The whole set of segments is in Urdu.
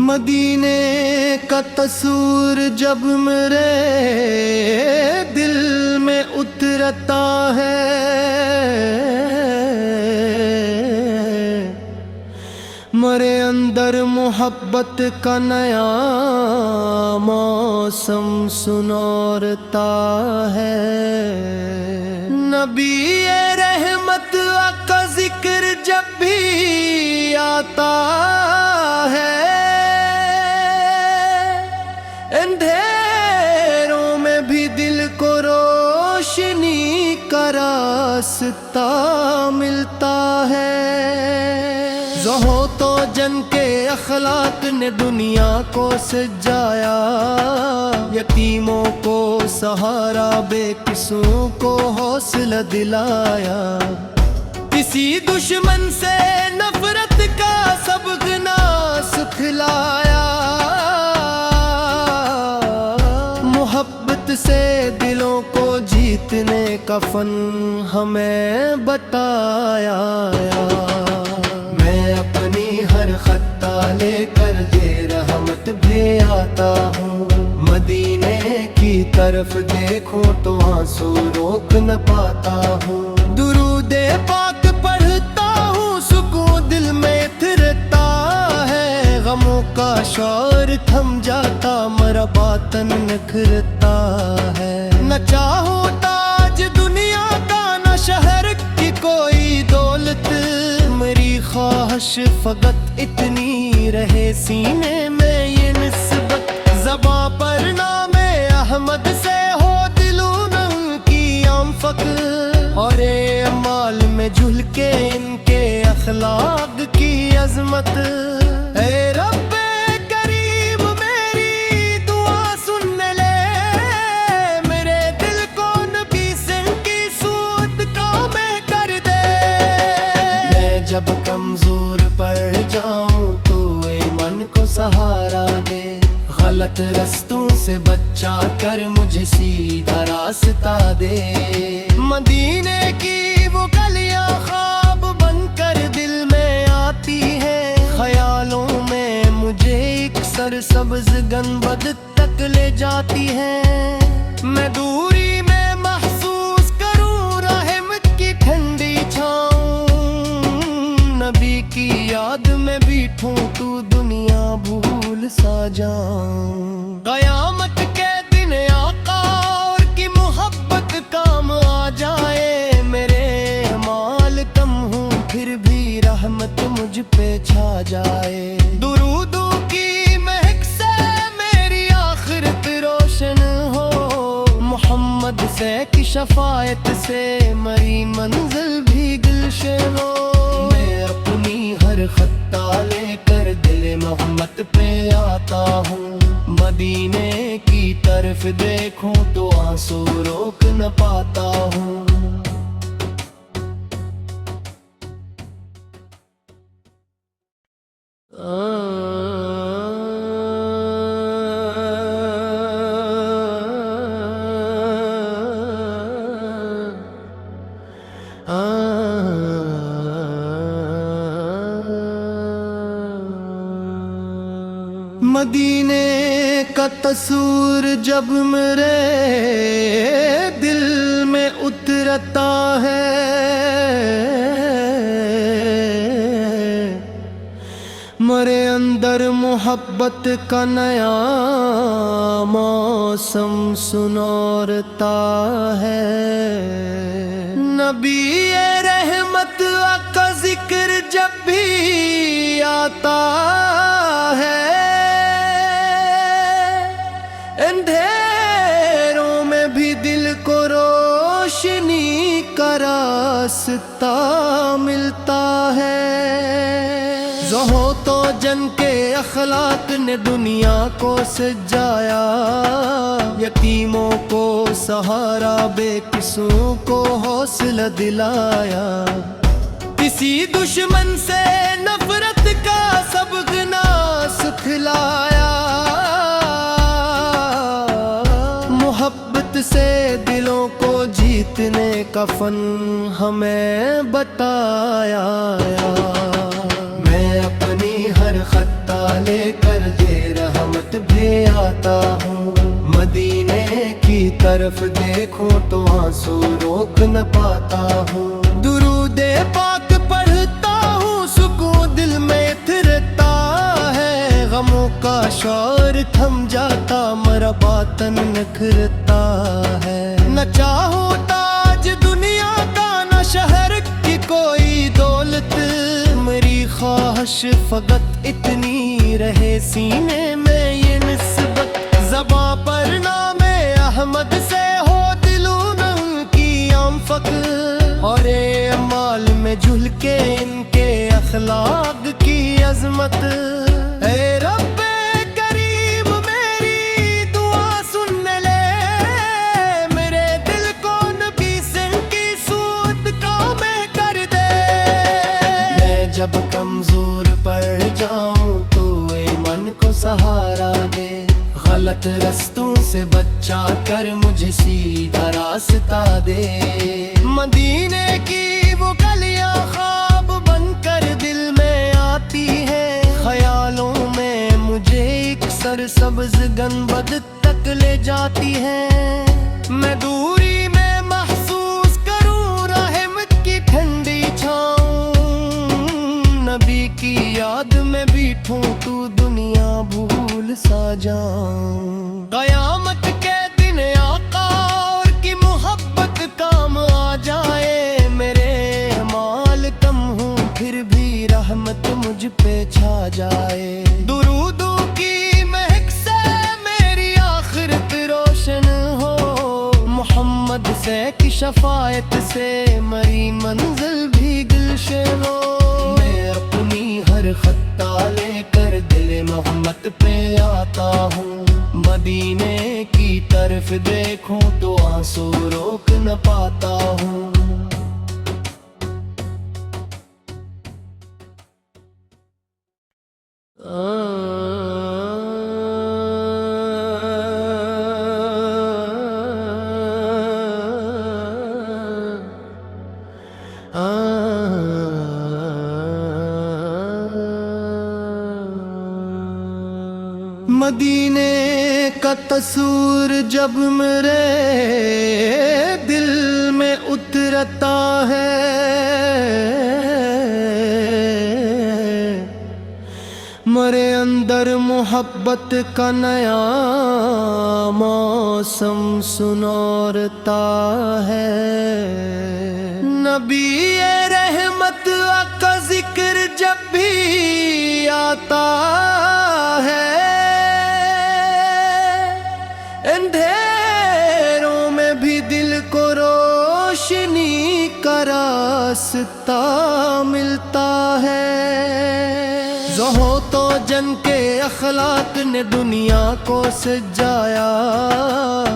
مدینے کا تصور جب میرے دل میں اترتا ہے، میرے اندر محبت کا نیا موسم سنورتا ہے۔ نبی رحمت کا ذکر جب بھی آتا ہے، اندھیروں میں بھی دل کو روشنی کا راستہ ملتا ہے۔ زہد و جن کے اخلاق نے دنیا کو سجایا، یتیموں کو سہارا، بے قصوں کو حوصلہ دلایا، کسی دشمن سے نفرت کا سبق نہ سکھلایا، محبت سے دلوں کو جیتنے کا فن ہمیں بتایا۔ میں اپنی ہر خطہ لے کر دے رحمت بھی آتا ہوں، مدینے کی طرف دیکھوں تو آنسو روک نہ پاتا ہوں، درود پاک پڑھتا ہوں، سکون دل میں پھرتا ہے، غموں کا شور تھم جاتا، میرا باطن نکھرتا ہے۔ نہ چاہوں تاج دنیا کا، نہ شہر کی کوئی دولت، میری خواہش فقط اتنی رہے سینے میں یہ نسبت، زباں پر نام احمد سے ہو دلوں کی عام فخر، اور اعمال میں جھلکے ان کے اخلاق کی عظمت۔ اے رب کریم میری دعا سن لے، میرے دل کو نبی سے کی صورت کامل کر دے، میں جب کمزور پڑ جاؤں تو اے من کو سہارا دے، غلط رستوں سے بچا کر مجھے سیدھا راستہ دے، مدینے کی وہ گلیاں خواب بن کر دل میں آتی ہے، خیالوں میں مجھے ایک سرسبز گنبد تک لے جاتی ہے، میں دوری میں محسوس کروں رحمت کی ٹھنڈی چھاؤں، نبی کی یاد میں بیٹھوں تو دنیا بھول سا جاؤں، قیامت کے دن آقا اور کی محبت کام آ جائے، میرے اعمال کم ہوں پھر بھی رحمت مجھ پہ چھا جائے، درودوں کی مہک سے میری آخرت روشن ہو، محمد سے کی شفاعت سے میری منزل بھی گلشن ہو، میں اپنی ہر خطہ لے کر دل محمد پہ آتا ہوں، مدینے کی طرف دیکھوں تو آنسو روک نہ پاتا ہوں۔ مدینے کا تصور جب میرے دل میں اترتا ہے، میرے اندر محبت کا نیا موسم سنورتا ہے، نبی رحمت کا ذکر جب بھی آتا ہے، اندھیروں میں بھی دل کو روشنی کا راستہ ملتا ہے، زہد و جن کے اخلاق نے دنیا کو سجایا، یتیموں کو سہارا، بے قصوں کو حوصلہ دلایا، کسی دشمن سے نفرت کا سبق نہ سکھلایا، محبت سے دلوں کو جیتنے کا فن ہمیں بتایا، میں اپنی ہر خطہ لے کر بھی آتا ہوں، مدینے کی طرف دیکھوں تو آنسو روک نہ پاتا ہوں، درود پاک پڑھتا ہوں سکون دل میں پھرتا ہے، غموں کا شور تھم جاتا مرا باطن نکھرتا ہے، نہ چاہوں تاج دنیا کا نہ شہر کی کوئی دولت، میری خواہش فقط اتنی رہے سینے میں یہ نسبت، زباں پر نام احمد سے ہو دلوں ان کی عام فخر، اور اعمال میں جھل کے ان کے اخلاق کی عظمت، اے رب کریم میری دعا سن لے، میرے دل کو نبی سے کی سود کامیں کر دے، میں جب کمزور پڑ جاؤں تو اے من کو سہارا دے، غلط رستوں سے بچا کر مجھے سیدھا راستہ دے، مدینے کی وہ گلیاں خواب بن کر دل میں آتی ہے، خیالوں میں مجھے ایک سرسبز گنبد تک لے جاتی ہے، میں دوری میں محسوس کروں رحمت کی ٹھنڈی چھاؤں، نبی کی یاد میں بیٹھوں تو دنیا بھول سا جاؤں، قیامت کے دن آقا اور کی محبت کام آ جائے، میرے اعمال کم ہوں پھر بھی رحمت مجھ پہ چھا جائے، درودوں کی مہک سے میری آخرت روشن ہو، محمد سے کی شفاعت سے میری منزل بھی گلشن ہو، میں اپنی ہر خطہ لے کر دل محمد پہ آتا ہوں، مدینے کی طرف دیکھوں تو آنسو روک نہ پاتا ہوں، مدینے کا تصور جب میرے دل میں اترتا ہے، میرے اندر محبت کا نیا موسم سنورتا ہے، نبی رحمت کا ذکر جب بھی آتا ہے، اندھیروں میں بھی دل کو روشنی کا راستہ ملتا ہے، زہد و جن کے اخلاق نے دنیا کو سجایا،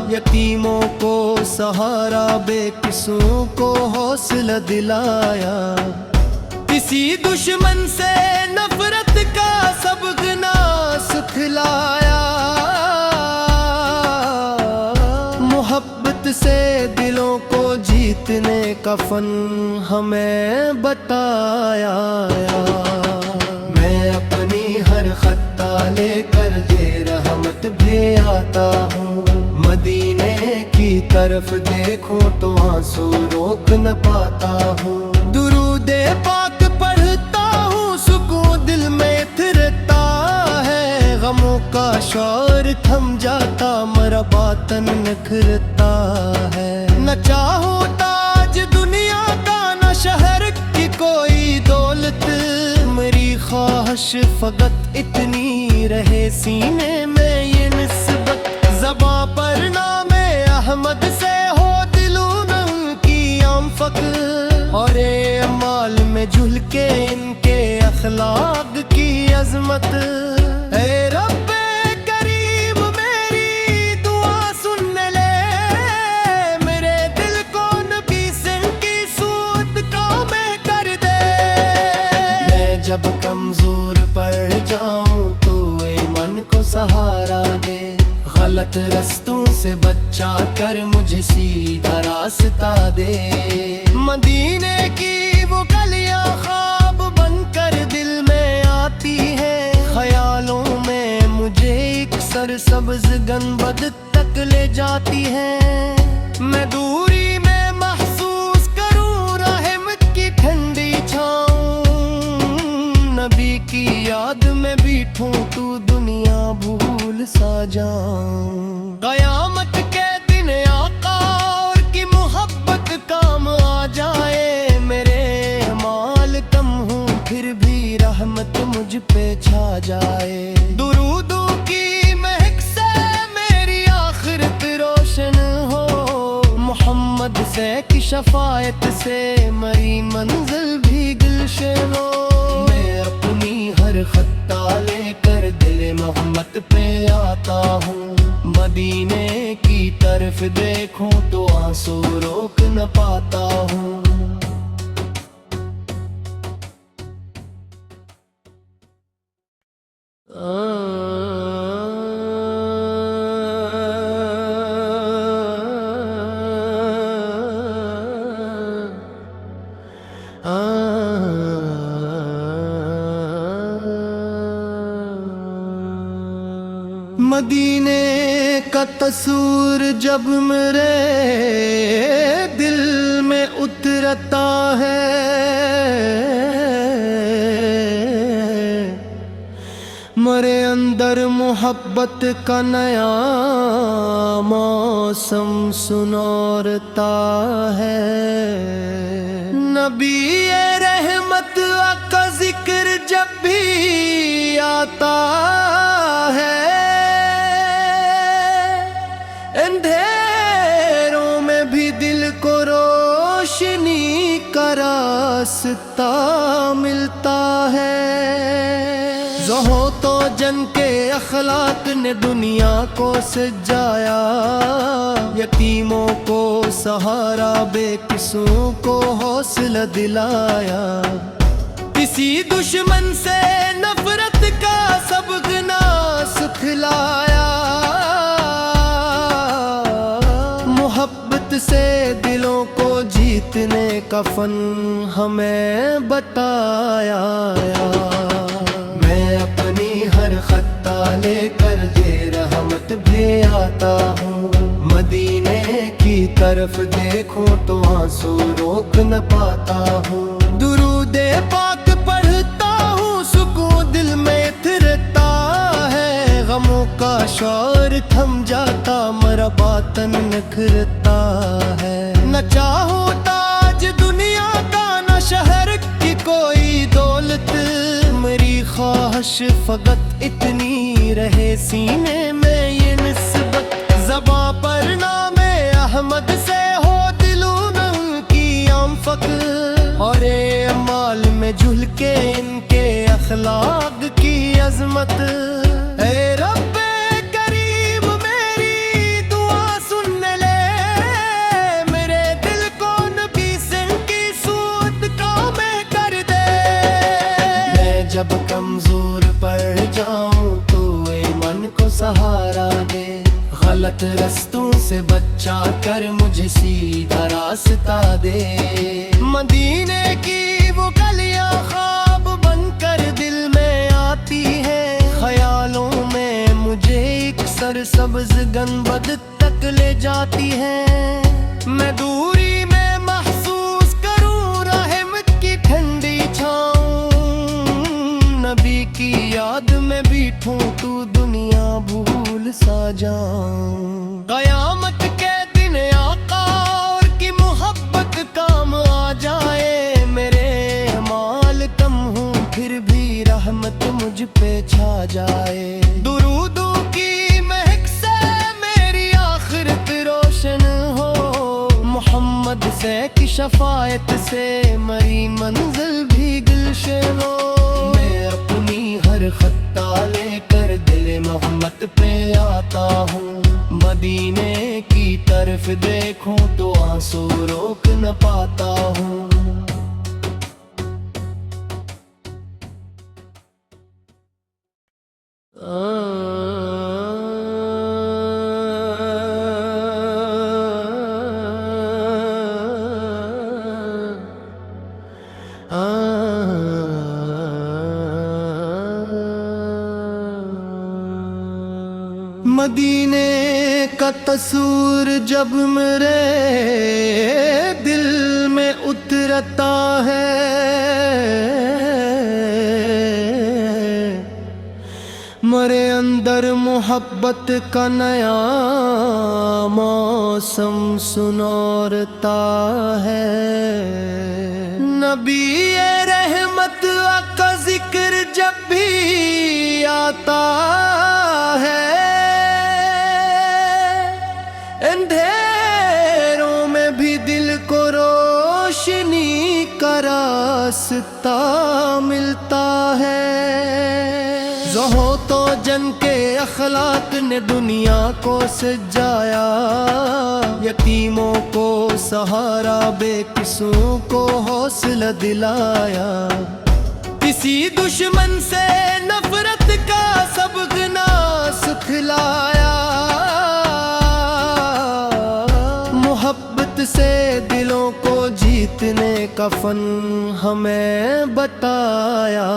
یتیموں کو سہارا بے قصوں کو حوصلہ دلایا، کسی دشمن سے نفرت کا سبق نہ سکھلایا، محبت سے دلوں کو جیتنے کا فن ہمیں بتایا، میں اپنی ہر خطہ لے کر دے رحمت بھی آتا ہوں، مدینے کی طرف دیکھوں تو آنسو روک نہ پاتا ہوں، درود پاک پڑھتا ہوں سکون دل میں پھرتا ہے، غموں کا شور تھم جاتا مرا باطن نکھرتا ہے، نہ چاہوں تاج دنیا کا نہ شہر کی کوئی دولت، میری خواہش فقط اتنی رہے سینے میں یہ نسبت، زباں پر نام احمد سے ہو دلوں ان کی عام فخر، اور اعمال میں جھل کے ان کے اخلاق کی عظمت، اے رب کریم میری دعا سن لے، میرے دل کو نبی سے کی سود کامیں کر دے، میں جب کمزور پڑ جاؤں تو اے من کو سہارا دے، غلط رستوں سے بچا کر مجھے سیدھا راستہ دے، مدینے کی وہ گلیاں خواب بن کر دل میں آتی ہے، خیالوں میں مجھے ایک سرسبز گنبد تک لے جاتی ہے۔ میں دوری میں محسوس کروں رحمت کی ٹھنڈی چھاؤں، نبی کی یاد میں بیٹھوں تو دنیا بھول سا جاؤں۔ قیامت کے دن آقا اور کی محبت کام آ جائے، میرے مال کم ہوں پھر بھی رحمت مجھ پہ چھا جائے۔ درودوں کی مہک سے میری آخرت روشن ہو، محمد سے کی شفاعت سے میری منزل بھی گلشن ہو۔ میں اپنی ہر خطہ لے کر دل محمد پہ آتا ہوں، مدینے کی طرف دیکھوں تو آنسو روک نہ پاتا ہوں۔ مدینے کا تصور جب میرے دل میں اترتا ہے، میرے اندر محبت کا نیا موسم سنورتا ہے۔ نبی رحمت کا ذکر جب بھی آتا ہے، اندھیروں میں بھی دل کو روشنی کا راستہ ملتا ہے۔ زہد و جن کے اخلاق نے دنیا کو سجایا، یتیموں کو سہارا، بے قصوں کو حوصلہ دلایا، کسی دشمن سے نفرت کا سبق نہ سکھلایا، محبت سے دلوں کو جیتنے کا فن ہمیں بتایا۔ میں اپنی ہر خطہ لے کر دے رحمت بھی آتا ہوں، مدینے کی طرف دیکھوں تو آنسو روک نہ پاتا ہوں۔ درود پاک پڑھتا ہوں، سکون دل میں اترتا ہے، غموں کا شور تھم جاتا، میرا باطن نکھرتا ہے۔ نہ چاہوں تاج دنیا کا، نہ شہر کی کوئی دولت، میری خواہش فقط اتنی رہے سینے میں یہ نسبت، زباں پر نام احمد سے ہو دلوں کی عام فخر، اور اعمال میں جھل کے ان کے اخلاق کی عظمت۔ اے رب کریم میری دعا سن لے، میرے دل کو نبی سے کی سوت کامیں کر دے۔ میں جب کمزور پڑ جاؤں تو اے من کو سہارا دے، غلط رستوں سے بچا کر مجھے سیدھا راستہ دے۔ مدینے کی وہ گلیاں خواب بن کر دل میں آتی ہے، خیالوں میں مجھے ایک سرسبز گنبد تک لے جاتی ہے۔ میں دوری میں محسوس کروں رحمت کی ٹھنڈی چھاؤں، نبی کی یاد میں بیٹھوں تو دنیا بھول سا جاؤں۔ قیامت کے دن آقا اور کی محبت کام آ جائے، میرے مال کم ہوں پھر بھی رحمت مجھ پہ چھا جائے۔ درودوں کی مہک سے میری آخرت روشن ہو، محمد سے کی شفاعت سے میری منزل بھی گلشن ہو۔ میں اپنی ہر خطہ لے کر دل محمد پہ آتا ہوں، مدینے کی طرف دیکھوں تو آنسو روک نہ پاتا ہوں۔ مدینے کا تصور جب میرے دل میں اترتا ہے، میرے اندر محبت کا نیا موسم سنورتا ہے۔ نبی رحمت کا ذکر جب بھی آتا ہے، اندھیروں میں بھی دل کو روشنی کا راستہ ملتا ہے۔ زہد و جن کے اخلاق نے دنیا کو سجایا، یتیموں کو سہارا، بے قصوں کو حوصلہ دلایا، کسی دشمن سے نفرت کا سبق نہ سکھلایا، محبت سے دلوں کو جیتنے کا فن ہمیں بتایا۔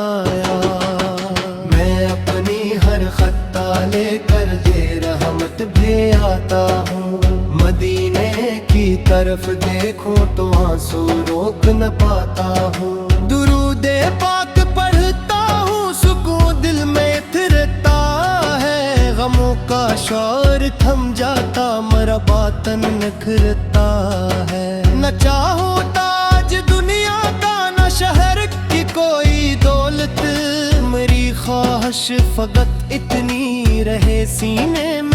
میں اپنی ہر خطہ لے کر یہ رحمت بھی آتا ہوں، مدینے کی طرف دیکھوں تو آنسو روک نہ پاتا ہوں، درود پاک پڑھتا ہوں، سکون دل میں پھرتا ہے، غموں کا شور تھم جاتا، میرا باطن نکھرتا ہے، نہ چاہوں تاج دنیا کا، نہ شہر کی کوئی دولت، میری خواہش فقط اتنی رہے سینے میں